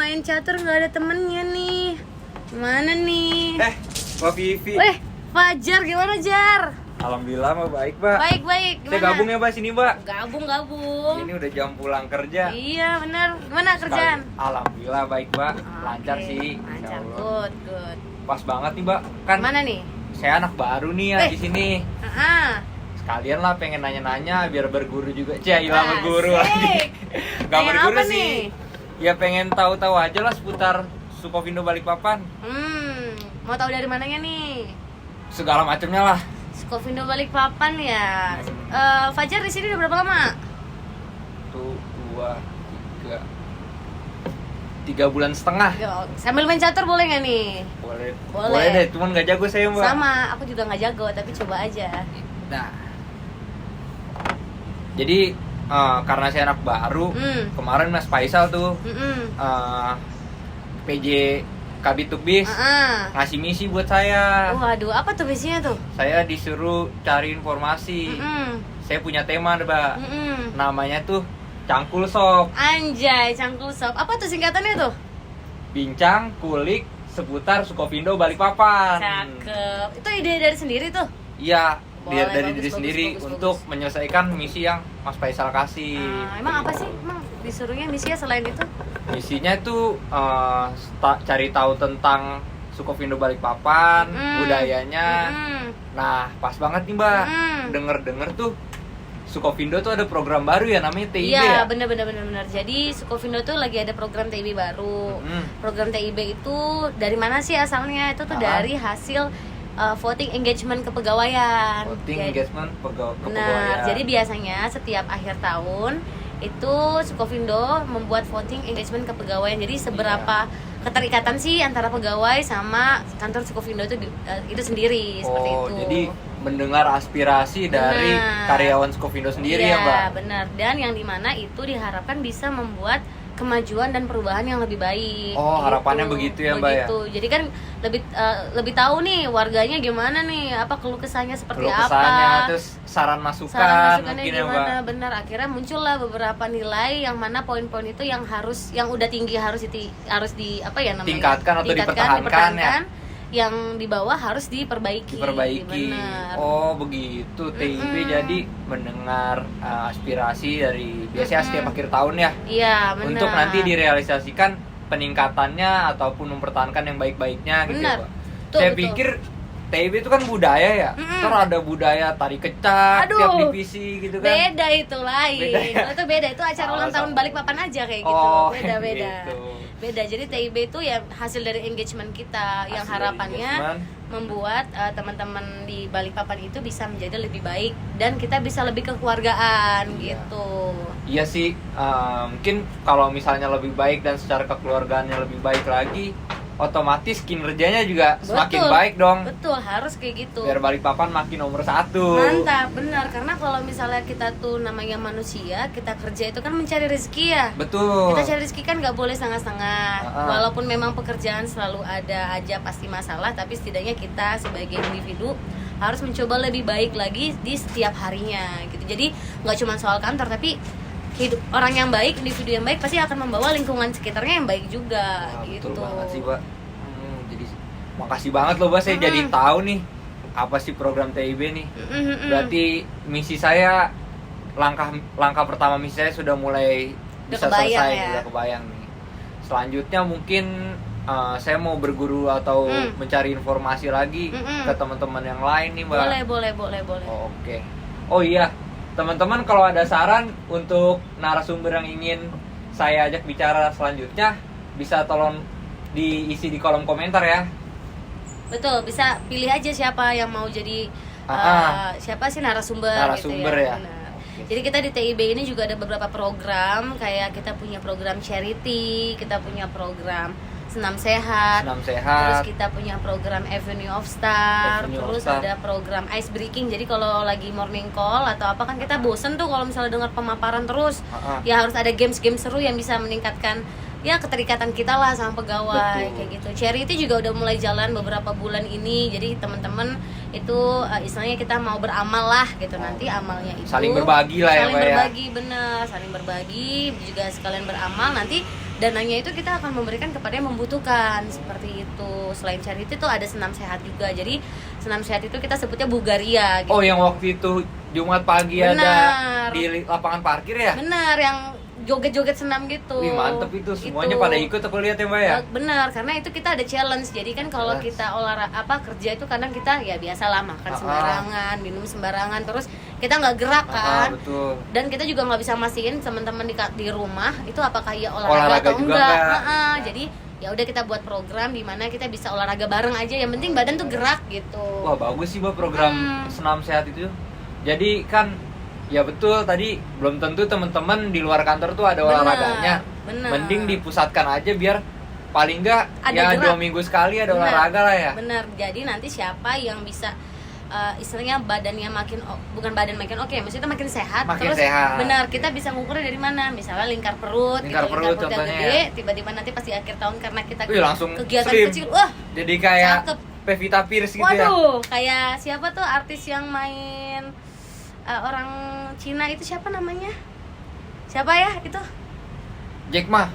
main catur nggak ada temennya nih. Gimana nih? Mbak Vivi. Fajar gimana Jar? Alhamdulillah Mbak baik Mbak. Baik. Saya gabung ya Mbak sini Mbak. Gabung. Ini udah jam pulang kerja. Iya benar. Gimana kerjaan? Alhamdulillah baik Mbak. Lancar Oke, sih. Lancar, Insyaallah. good. Pas banget nih Mbak. Kan Mana nih? saya anak baru nih ya di sini. Sekalian lah pengen nanya-nanya biar berguru juga. Hilang berguru lagi. Gak Nanya berguru apa sih. nih? Ya pengen tahu-tahu aja lah seputar Sukovindo Balikpapan. Mau tahu dari mananya nih? Segala macamnya lah. Sukovindo Balikpapan ya. Fajar di sini udah berapa lama? 3 bulan setengah. Sambil main catur boleh nggak nih? Boleh deh, cuman gak jago saya Mbak. Sama, aku juga nggak jago, tapi coba aja. Nah, jadi karena saya anak baru, kemarin Mas Faisal tuh PJ Kabid Tukbis ngasih misi buat saya. Waduh, apa tuh misinya tuh? Saya disuruh cari informasi. Saya punya tema Mbak. Namanya tuh Cangkul Sop. Anjay, Cangkul Sop. Apa tuh singkatannya tuh? Bincang kulik seputar Sukovindo Balikpapan. Cakep. Itu ide dari sendiri tuh? Iya, Boleh, dari bagus, diri bagus, sendiri bagus, untuk menyelesaikan misi yang Mas Faisal kasih. Emang apa sih? Emang disuruhnya misinya selain itu? Misinya tuh cari tahu tentang Sukovindo Balikpapan, budayanya. Nah, pas banget nih Mbak. Denger tuh Sukovindo tuh ada program baru ya namanya TIB Iya, ya? bener. Jadi Sukovindo tuh lagi ada program TIB baru. Program TIB itu dari mana sih asalnya? Itu tuh dari hasil voting engagement kepegawaian. Kepegawaian. Benar. Jadi biasanya setiap akhir tahun itu Sukovindo membuat voting engagement kepegawaian. Jadi seberapa keterikatan sih antara pegawai sama kantor Sukovindo itu sendiri seperti itu. Jadi mendengar aspirasi dari karyawan Sukovindo sendiri ya Mbak? Benar. Dan yang dimana itu diharapkan bisa membuat kemajuan dan perubahan yang lebih baik. Harapannya begitu ya Mbak ya? Jadi kan lebih tahu nih warganya gimana nih, apa keluh kesahnya seperti apa, apa, terus saran masukannya mungkin gimana ya Mbak? Benar, akhirnya muncullah beberapa nilai yang mana poin-poin itu yang udah tinggi harus tingkatkan atau dipertahankan ya? Yang di bawah harus diperbaiki. Benar. Begitu. TIB jadi mendengar aspirasi dari biasanya setiap akhir tahun ya. Iya, benar. Untuk nanti direalisasikan peningkatannya ataupun mempertahankan yang baik-baiknya gitu. Benar. Saya pikir TIB itu kan budaya ya. Terus ada budaya tari kecak tiap divisi gitu kan. Beda itu lain. Itu beda, itu acara ulang tahun Balikpapan aja kayak gitu. Beda. Gitu. Beda. Jadi TIB itu ya hasil dari engagement kita yang harapannya membuat teman-teman di Balikpapan itu bisa menjadi lebih baik dan kita bisa lebih kekeluargaan gitu. Iya sih, mungkin kalau misalnya lebih baik dan secara kekeluargaannya lebih baik lagi, otomatis kinerjanya juga semakin baik dong. Betul, harus kayak gitu. Biar Balikpapan makin nomor 1. Mantap, benar. Karena kalau misalnya kita tuh namanya manusia, kita kerja itu kan mencari rezeki ya. Betul. Kita cari rezeki kan nggak boleh setengah-setengah. Walaupun memang pekerjaan selalu ada aja pasti masalah, tapi setidaknya kita sebagai individu harus mencoba lebih baik lagi di setiap harinya gitu. Jadi nggak cuma soal kantor, tapi hidup orang yang baik, individu yang baik pasti akan membawa lingkungan sekitarnya yang baik juga. Gitu. Betul banget sih Mbak. Jadi makasih banget loh Mbak, saya jadi tahu nih apa sih program TIB nih. Berarti misi saya, langkah pertama misi saya sudah mulai bisa selesai, udah kebayang nih. Selanjutnya mungkin saya mau berguru atau mencari informasi lagi ke teman-teman yang lain nih Mbak. Boleh. Oke. Oh iya, teman-teman kalau ada saran untuk narasumber yang ingin saya ajak bicara selanjutnya, bisa tolong diisi di kolom komentar ya. Betul, bisa pilih aja siapa yang mau jadi siapa sih narasumber gitu ya. Jadi kita di TIB ini juga ada beberapa program, kayak kita punya program charity, kita punya program Senam Sehat, terus kita punya program Avenue of Star, ada program Ice Breaking. Jadi kalau lagi morning call atau apa kan kita bosen tuh kalau misalnya dengar pemaparan terus. Ya harus ada games-games seru yang bisa meningkatkan ya keterikatan kita lah sama pegawai. Kayak gitu. Charity juga udah mulai jalan beberapa bulan ini. Jadi teman-teman itu istilahnya kita mau beramal lah gitu. Nanti amalnya itu saling berbagi lah ya, saling berbagi, bener, saling berbagi juga sekalian beramal. Nanti dananya itu kita akan memberikan kepada yang membutuhkan, seperti itu. Selain charity tuh ada senam sehat juga. Jadi senam sehat itu kita sebutnya Bugaria gitu. Oh, yang waktu itu Jumat pagi ada di lapangan parkir ya? Benar, yang joget-joget senam gitu. Wih, mantep itu. Semuanya pada ikut aku lihat ya, Mbak ya? Benar, karena itu kita ada challenge. Jadi kan kalau kita kerja itu kadang kita ya biasalah makan sembarangan, minum sembarangan, terus kita nggak gerak kan. Betul. Dan kita juga nggak bisa mastiin teman-teman di rumah itu apakah ya olahraga atau juga enggak. Jadi ya udah kita buat program di mana kita bisa olahraga bareng aja, yang penting badan tuh gerak gitu. Wah, bagus sih Mbak program senam sehat itu. Jadi kan ya betul, tadi belum tentu teman-teman di luar kantor tuh ada olahraganya. Mending dipusatkan aja biar paling enggak ya gerak. 2 minggu sekali ada olahraga lah ya. Bener, jadi nanti siapa yang bisa istilahnya badannya bukan badan makin oke, maksudnya makin sehat. Terus benar, kita bisa ngukurnya dari mana? Misalnya lingkar perut yang gede, tiba-tiba nanti pas di akhir tahun karena kita langsung kegiatan slim. kecil, wah jadi kayak cakep. Pevita Pierce gitu. Waduh, kayak siapa tuh artis yang main orang Cina itu, siapa namanya? Siapa ya itu? Jack Ma.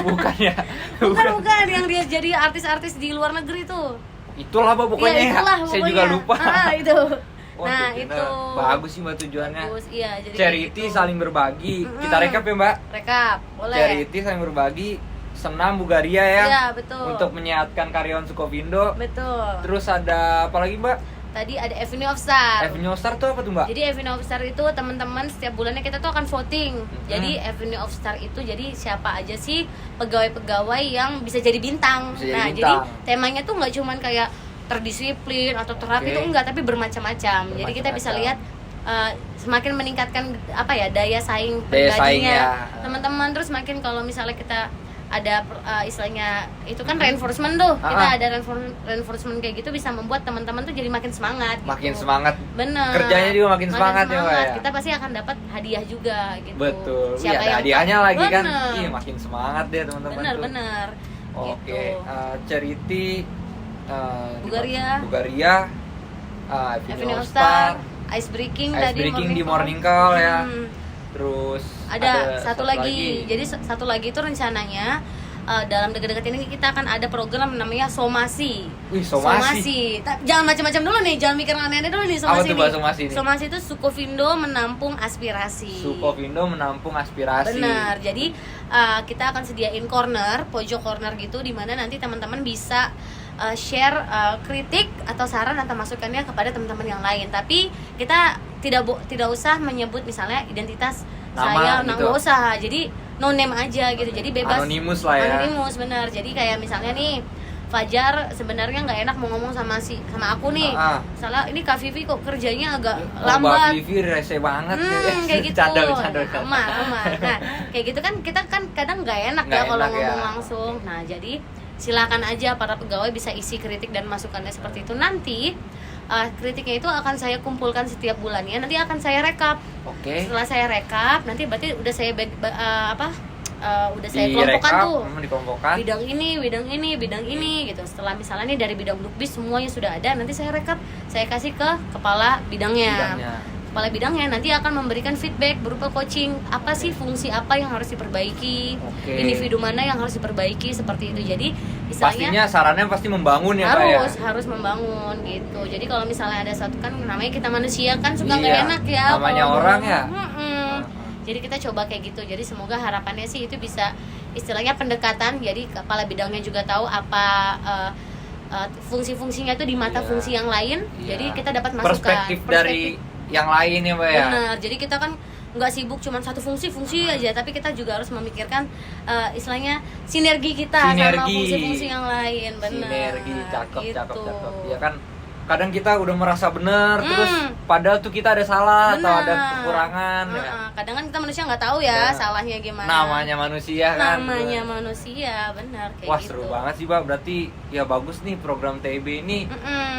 Bukan ya? Bukan yang dia jadi artis-artis di luar negeri tuh. Itulah Mbak pokoknya ya. Saya juga lupa. Itu. Nah, itu bagus sih Mbak tujuannya. Bagus, iya, jadi charity gitu. Saling berbagi. Kita rekap ya Mbak. Rekap, boleh. Charity saling berbagi, senam Bugaria ya. Iya, betul. Untuk menyehatkan karyawan Sukovindo. Betul. Terus ada apa lagi Mbak? Tadi ada Avenue of Star. Avenue of Star tuh apa tuh Mbak? Jadi Avenue of Star itu teman-teman setiap bulannya kita tuh akan voting. Jadi Avenue of Star itu jadi siapa aja sih pegawai-pegawai yang bisa jadi bintang. Jadi temanya tuh nggak cuman kayak terdisiplin atau terapi itu enggak, tapi bermacam-macam. Jadi kita bisa lihat semakin meningkatkan daya saing pribadinya teman-teman. Terus makin kalau misalnya kita ada istilahnya itu kan reinforcement tuh, kita ada reinforcement kayak gitu bisa membuat teman-teman tuh jadi makin semangat. Makin semangat. Bener. Kerjanya juga makin semangat ya Mbak ya. Kita pasti akan dapat hadiah juga gitu. Betul. Siapa ada hadiahnya lagi kan? Iya, makin semangat deh teman-teman. Bener. Oke. Gitu. Charity Bugaria, Avenue of Star, Ice Breaking di Morning Call ya. Terus ada satu lagi. Jadi satu lagi itu rencananya dalam dekat-dekat ini kita akan ada program namanya Somasi. Wih, Somasi. Jangan macam-macam dulu nih, jangan mikir aneh-aneh dulu nih Somasi. Apa tuh Somasi ini? Somasi itu Sukovindo menampung aspirasi. Sukovindo menampung aspirasi. Benar. Jadi kita akan sediain pojok corner gitu di mana nanti teman-teman bisa share kritik atau saran atau masukannya kepada teman-teman yang lain. Tapi kita tidak usah menyebut misalnya identitas saya, nggak usah. Jadi no name aja gitu. Jadi bebas. Anonimus lah ya. Anonimus, benar. Jadi kayak misalnya nih Fajar sebenarnya nggak enak mau ngomong sama aku nih. Salah, ini Kak Vivi kok kerjanya agak lambat. Kak Vivi rese banget kayak gitu. Canda. Nah, kayak gitu kan kita kan kadang nggak enak ya kalau ngomong langsung. Nah, jadi silakan aja para pegawai bisa isi kritik dan masukannya seperti itu. Nanti kritiknya itu akan saya kumpulkan setiap bulannya. Nanti akan saya rekap. Oke. Setelah saya rekap, nanti berarti udah saya udah saya kelompokkan tuh. Bidang ini gitu. Setelah misalnya nih dari bidang Dukbis semuanya sudah ada, nanti saya rekap, saya kasih ke kepala bidangnya. Kepala bidangnya nanti akan memberikan feedback berupa coaching, apa sih fungsi apa yang harus diperbaiki, individu mana yang harus diperbaiki, seperti itu. Jadi pastinya sarannya pasti membangun ya Pak ya. Harus membangun gitu. Jadi kalau misalnya ada satu kan namanya kita manusia kan suka nggak enak ya. Namanya orang ya. Jadi kita coba kayak gitu. Jadi semoga harapannya sih itu bisa istilahnya pendekatan. Jadi kepala bidangnya juga tahu apa fungsi-fungsinya itu di mata fungsi yang lain. Jadi kita dapat masukan. Perspektif dari yang lain ya Mbak ya. Benar. Jadi kita kan nggak sibuk cuma satu fungsi aja, tapi kita juga harus memikirkan istilahnya sinergi kita sama fungsi-fungsi yang lain. Benar. Sinergi, cakep. Ya kan kadang kita udah merasa benar terus padahal tuh kita ada salah atau ada kekurangan ya. Kadang kan kita manusia nggak tahu ya salahnya gimana. Namanya manusia kan. Manusia, benar kayak Wah, gitu. seru banget sih Mbak. Berarti ya bagus nih program TIB ini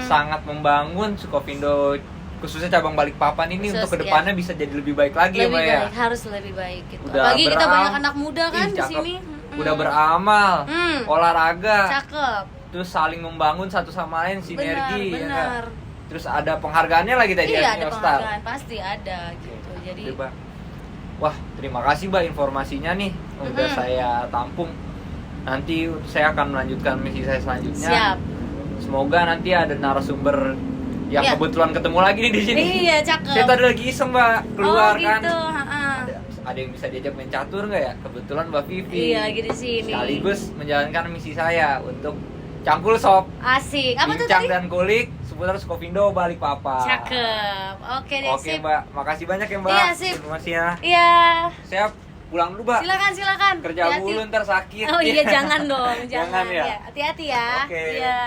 sangat membangun Sukovindo khususnya cabang Balikpapan ini untuk kedepannya bisa jadi lebih baik lagi ya Mbak ya. Harus lebih baik gitu. Apalagi kita banyak anak muda kan di sini. Udah beramal, olahraga. Cakep. Terus saling membangun satu sama lain, sinergi. Benar. Ya, terus ada penghargaannya lagi tadi. Iya, ada penghargaan, pasti ada gitu. Jadi Wah, terima kasih Mbak informasinya nih. Udah saya tampung. Nanti saya akan melanjutkan misi saya selanjutnya. Siap. Semoga nanti ada narasumber yang kebetulan ketemu lagi nih di sini. Iya, cakep. Saya tadi lagi iseng Mbak, keluar kan. Gitu. Ada yang bisa diajak main catur nggak ya? Kebetulan Mbak Vivi. Iya, lagi di sini. Sekaligus menjalankan misi saya untuk Cangkul Shop. Asik. Apa tuh Bincang tadi? dan kulik seputar Skovindo Balikpapan. Cakep. Oke deh, Oke sip. Mbak, makasih banyak ya Mbak. Iya, sip. Informasinya. Iya. Saya pulang dulu Mbak. Silakan. Kerja Hati-hati. mulu ntar sakit. Oh iya, jangan dong, Jangan ya? Hati-hati ya. Oke. Iya.